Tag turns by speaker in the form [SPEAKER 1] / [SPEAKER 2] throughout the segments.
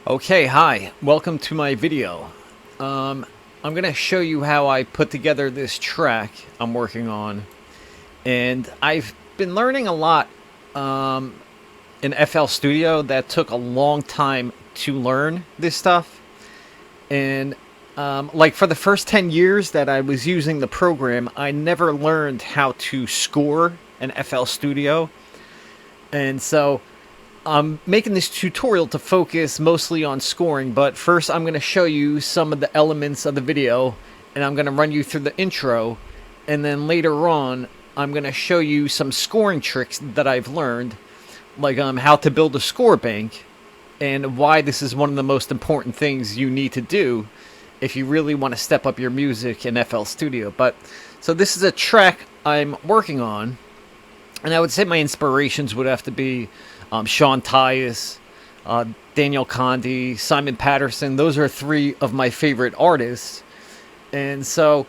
[SPEAKER 1] Okay, hi. Welcome to my video. I'm going to show you how I put together this track I'm working on. And I've been learning a lot in FL Studio. That took a long time to learn this stuff. And like for the first 10 years that I was using the program, I never learned how to score in FL Studio. And so I'm making this tutorial to focus mostly on scoring, but first I'm going to show you some of the elements of the video, and I'm going to run you through the intro, and then later on I'm going to show you some scoring tricks that I've learned, like how to build a score bank, and why this is one of the most important things you need to do if you really want to step up your music in FL Studio. So this is a track I'm working on, and I would say my inspirations would have to be Sean Tyas, Daniel Condi, Simon Patterson. Those are three of my favorite artists. And so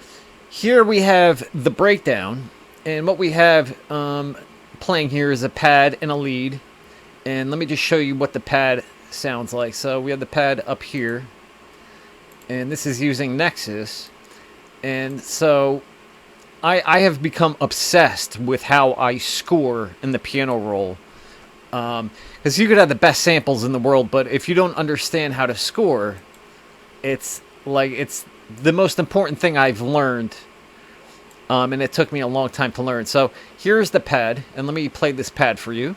[SPEAKER 1] here we have the breakdown. And what we have playing here is a pad and a lead. And let me just show you what the pad sounds like. So we have the pad up here. And this is using Nexus. And so I have become obsessed with how I score in the piano roll. Because you could have the best samples in the world, but if you don't understand how to score, it's the most important thing I've learned, and it took me a long time to learn. So here's the pad, and let me play this pad for you.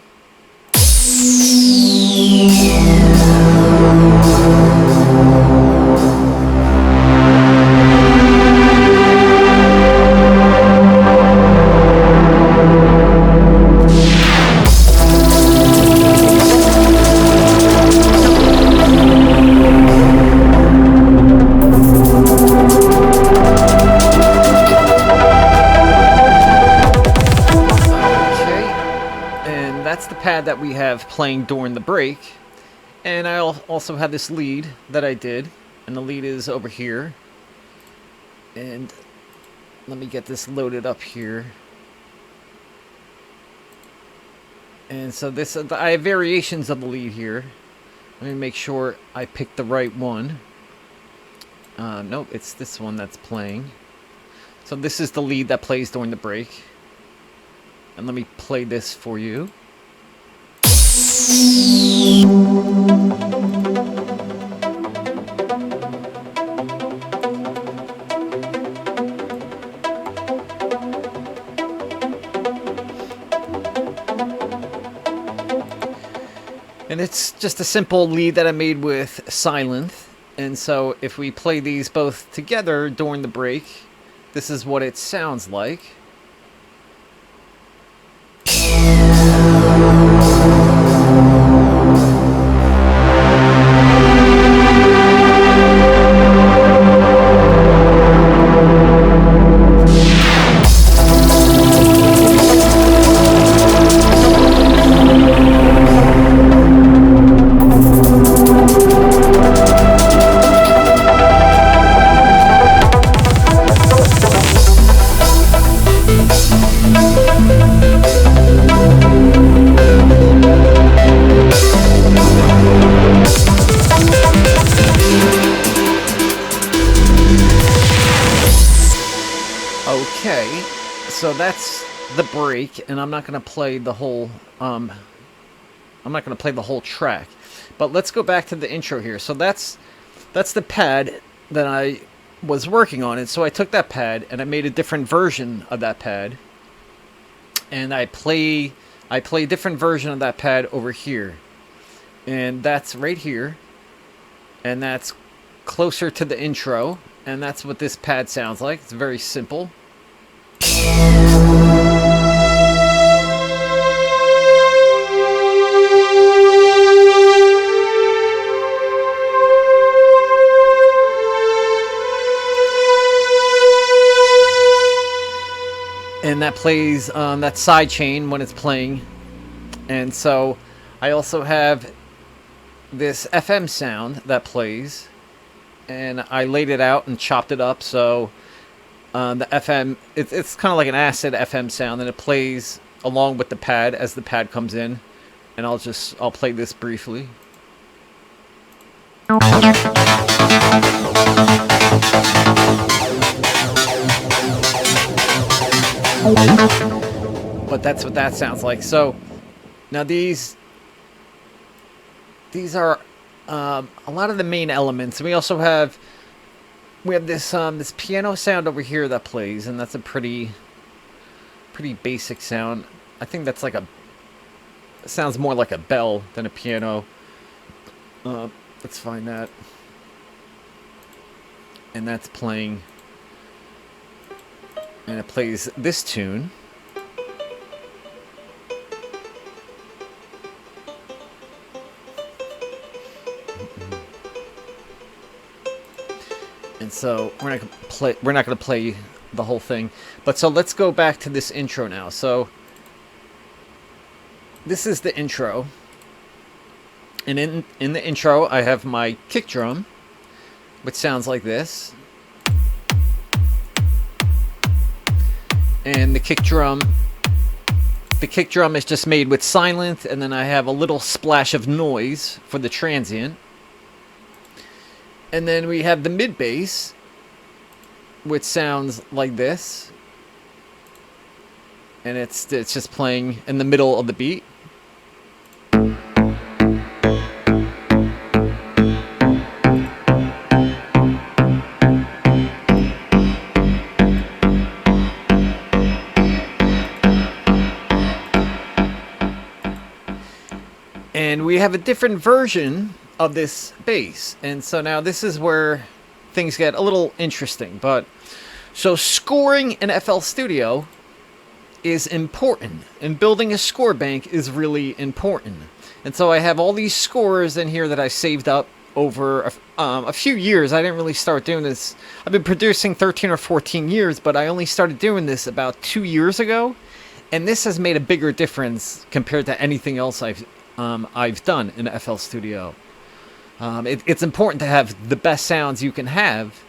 [SPEAKER 1] That's the pad that we have playing during the break. And I also have this lead that I did, and the lead is over here. And let me get this loaded up here. And so this, I have variations of the lead here. Let me make sure I pick the right one. Nope, it's this one that's playing. So this is the lead that plays during the break. And let me play this for you. And it's just a simple lead that I made with Silent. And so if we play these both together during the break, this is what it sounds like. Okay, so that's the break, and I'm not going to play the whole track. But let's go back to the intro here. So that's the pad that I was working on, and so I took that pad and I made a different version of that pad. And I play a different version of that pad over here. And that's right here. And that's closer to the intro. And that's what this pad sounds like. It's very simple. And that plays that side chain when it's playing. And so I also have this FM sound that plays, and I laid it out and chopped it up. So the FM, it's kind of like an acid FM sound, and it plays along with the pad as the pad comes in. And I'll play this briefly. But that's what that sounds like. So now these are a lot of the main elements. We also have this this piano sound over here that plays, and that's a pretty basic sound. I think that's like it sounds more like a bell than a piano. Let's find that. And that's playing, and it plays this tune. And so we're not going to play the whole thing. But so let's go back to this intro now. So this is the intro. And in the intro, I have my kick drum, which sounds like this. And the kick drum is just made with silent, and then I have a little splash of noise for the transient. And then we have the mid bass, which sounds like this. And it's just playing in the middle of the beat. And we have a different version of this bass, and so now this is where things get a little interesting. But so scoring in FL Studio is important, and building a score bank is really important. And so I have all these scores in here that I saved up over a few years. I didn't really start doing this. I've been producing 13 or 14 years, but I only started doing this about 2 years ago, and this has made a bigger difference compared to anything else I've done in FL Studio. It's important to have the best sounds you can have,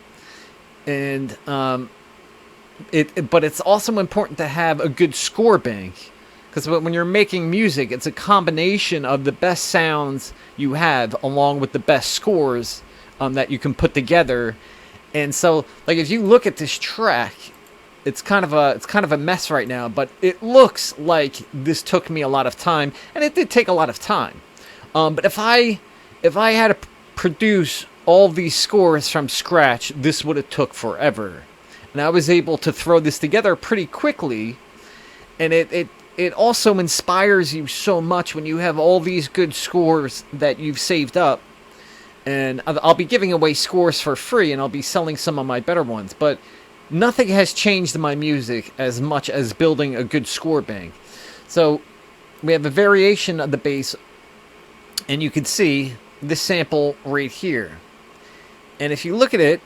[SPEAKER 1] and but it's also important to have a good score bank, because when you're making music, it's a combination of the best sounds you have along with the best scores that you can put together. And so, like, if you look at this track, it's kind of a mess right now, but it looks like this took me a lot of time, and it did take a lot of time. But if I had to produce all these scores from scratch, this would have took forever. And I was able to throw this together pretty quickly, and it also inspires you so much when you have all these good scores that you've saved up. And I'll be giving away scores for free, and I'll be selling some of my better ones, but nothing has changed my music as much as building a good score bank. So we have a variation of the bass, and you can see this sample right here. And if you look at it,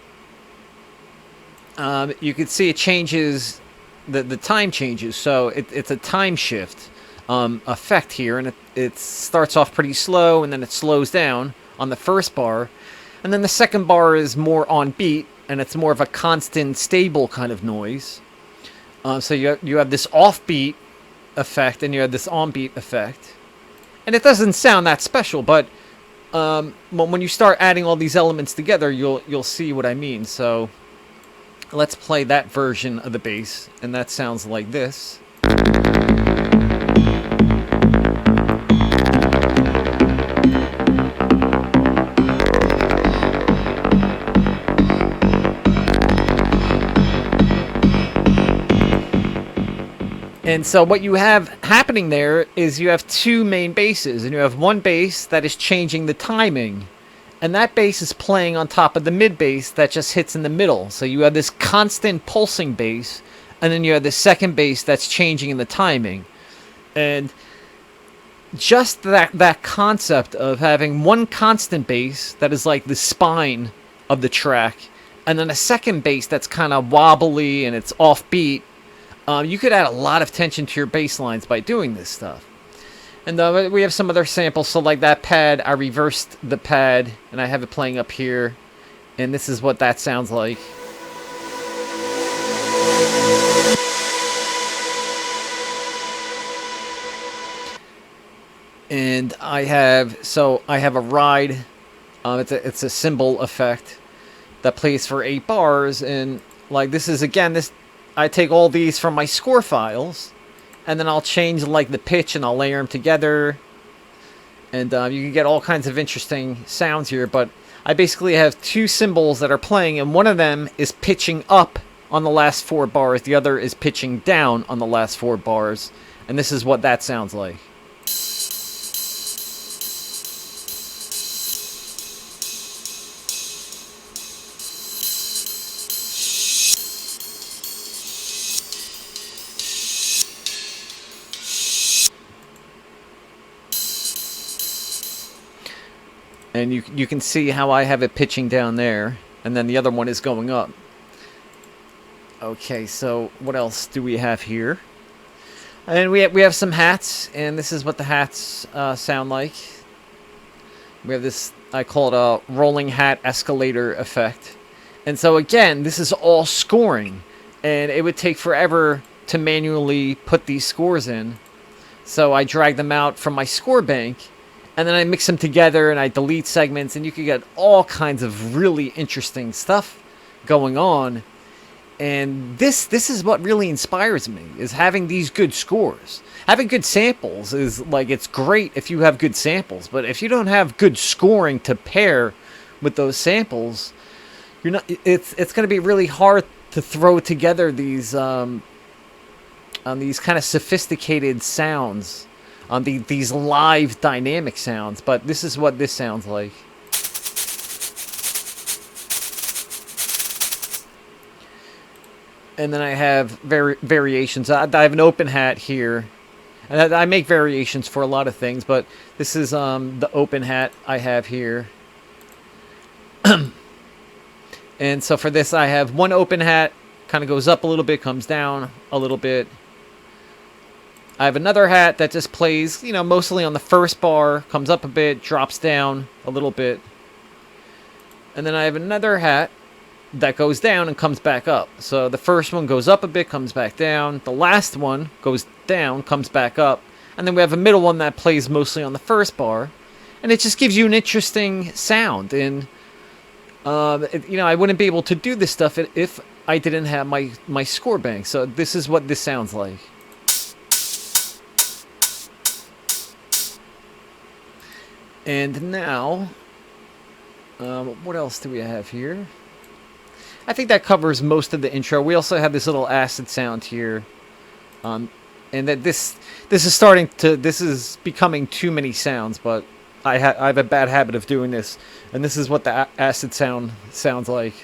[SPEAKER 1] you can see it changes, the time changes. So it's a time shift effect here, and it starts off pretty slow, and then it slows down on the first bar, and then the second bar is more on beat, and it's more of a constant, stable kind of noise. So you have this offbeat effect, and you have this on-beat effect, and it doesn't sound that special, but when you start adding all these elements together, you'll see what I mean. So let's play that version of the bass, and that sounds like this. And so what you have happening there is you have two main basses, and you have one bass that is changing the timing, and that bass is playing on top of the mid bass that just hits in the middle. So you have this constant pulsing bass, and then you have the second bass that's changing in the timing. And just that concept of having one constant bass that is like the spine of the track, and then a second bass that's kind of wobbly and it's offbeat, you could add a lot of tension to your bass lines by doing this stuff. And we have some other samples. So like that pad, I reversed the pad, and I have it playing up here, and this is what that sounds like. And I have a ride It's a cymbal effect that plays for 8 bars, and like this is again this I take all these from my score files, and then I'll change like the pitch and I'll layer them together, and you can get all kinds of interesting sounds here. But I basically have 2 cymbals that are playing, and one of them is pitching up on the last 4 bars, the other is pitching down on the last 4 bars, and this is what that sounds like. And you can see how I have it pitching down there, and then the other one is going up. Okay, so what else do we have here? And we have some hats, and this is what the hats sound like. We have this, I call it a rolling hat escalator effect. And so again, this is all scoring, and it would take forever to manually put these scores in. So I drag them out from my score bank, and then I mix them together and I delete segments, and you can get all kinds of really interesting stuff going on. And this is what really inspires me, is having these good scores. Having good samples is like, it's great if you have good samples, but if you don't have good scoring to pair with those samples, you're not. It's going to be really hard to throw together these kind of sophisticated sounds, on these live dynamic sounds. But this is what this sounds like. And then I have variations. I have an open hat here, and I make variations for a lot of things, but this is the open hat I have here. And so for this, I have one open hat, kind of goes up a little bit, comes down a little bit. I have another hat that just plays, you know, mostly on the first bar, comes up a bit, drops down a little bit. And then I have another hat that goes down and comes back up. So the first one goes up a bit, comes back down. The last one goes down, comes back up. And then we have a middle one that plays mostly on the first bar. And it just gives you an interesting sound. And, you know, I wouldn't be able to do this stuff if I didn't have my score bank. So this is what this sounds like. And now, what else do we have here? I think that covers most of the intro. We also have this little acid sound here, and that this is becoming too many sounds. But I have a bad habit of doing this, and this is what the acid sound sounds like.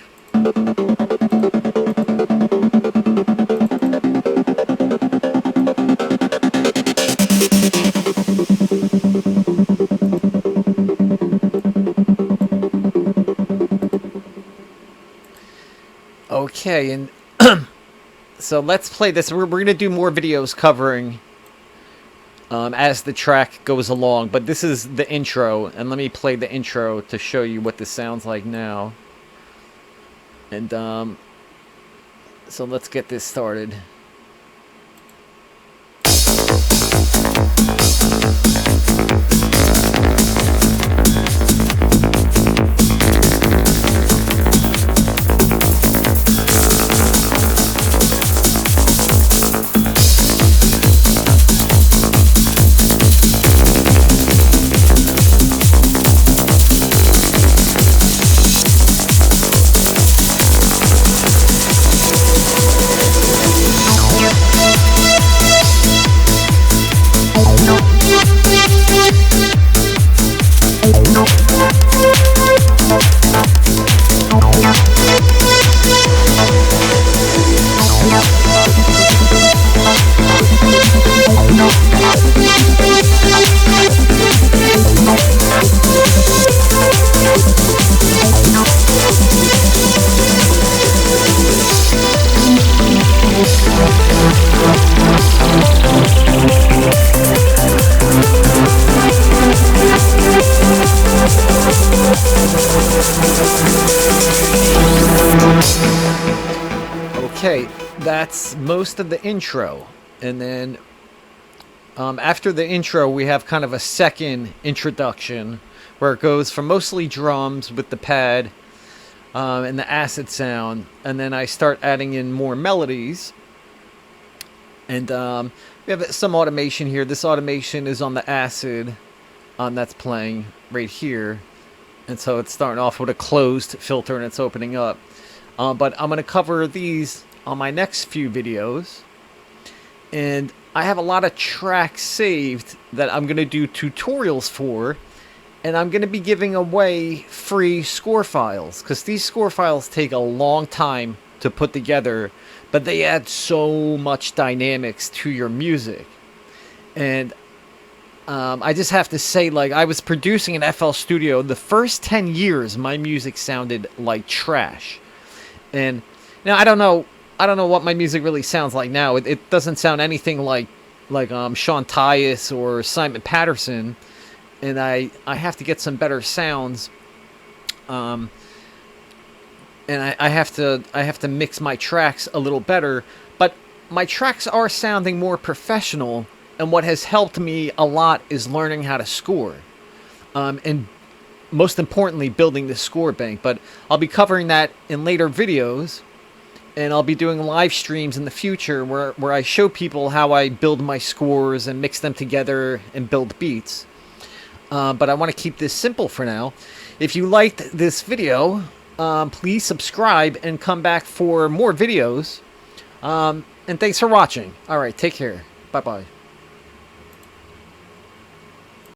[SPEAKER 1] Okay, and so let's play this. We're going to do more videos covering as the track goes along, but this is the intro, and let me play the intro to show you what this sounds like now. And so let's get this started. Okay, that's most of the intro, and then after the intro we have kind of a second introduction where it goes from mostly drums with the pad and the acid sound, and then I start adding in more melodies. And we have some automation here. This automation is on the acid that's playing right here. And so it's starting off with a closed filter and it's opening up. But I'm going to cover these on my next few videos. And I have a lot of tracks saved that I'm going to do tutorials for. And I'm going to be giving away free score files, because these score files take a long time to put together, but they add so much dynamics to your music. And I just have to say, like, I was producing in FL Studio. The first 10 years, my music sounded like trash. And now I don't know what my music really sounds like now. It doesn't sound anything like Sean Tyas or Simon Patterson. And I have to get some better sounds. And I have to mix my tracks a little better. But my tracks are sounding more professional. And what has helped me a lot is learning how to score. And most importantly, building the score bank. But I'll be covering that in later videos. And I'll be doing live streams in the future where I show people how I build my scores and mix them together and build beats. But I want to keep this simple for now. If you liked this video, please subscribe and come back for more videos. And thanks for watching. All right, take care. Bye-bye.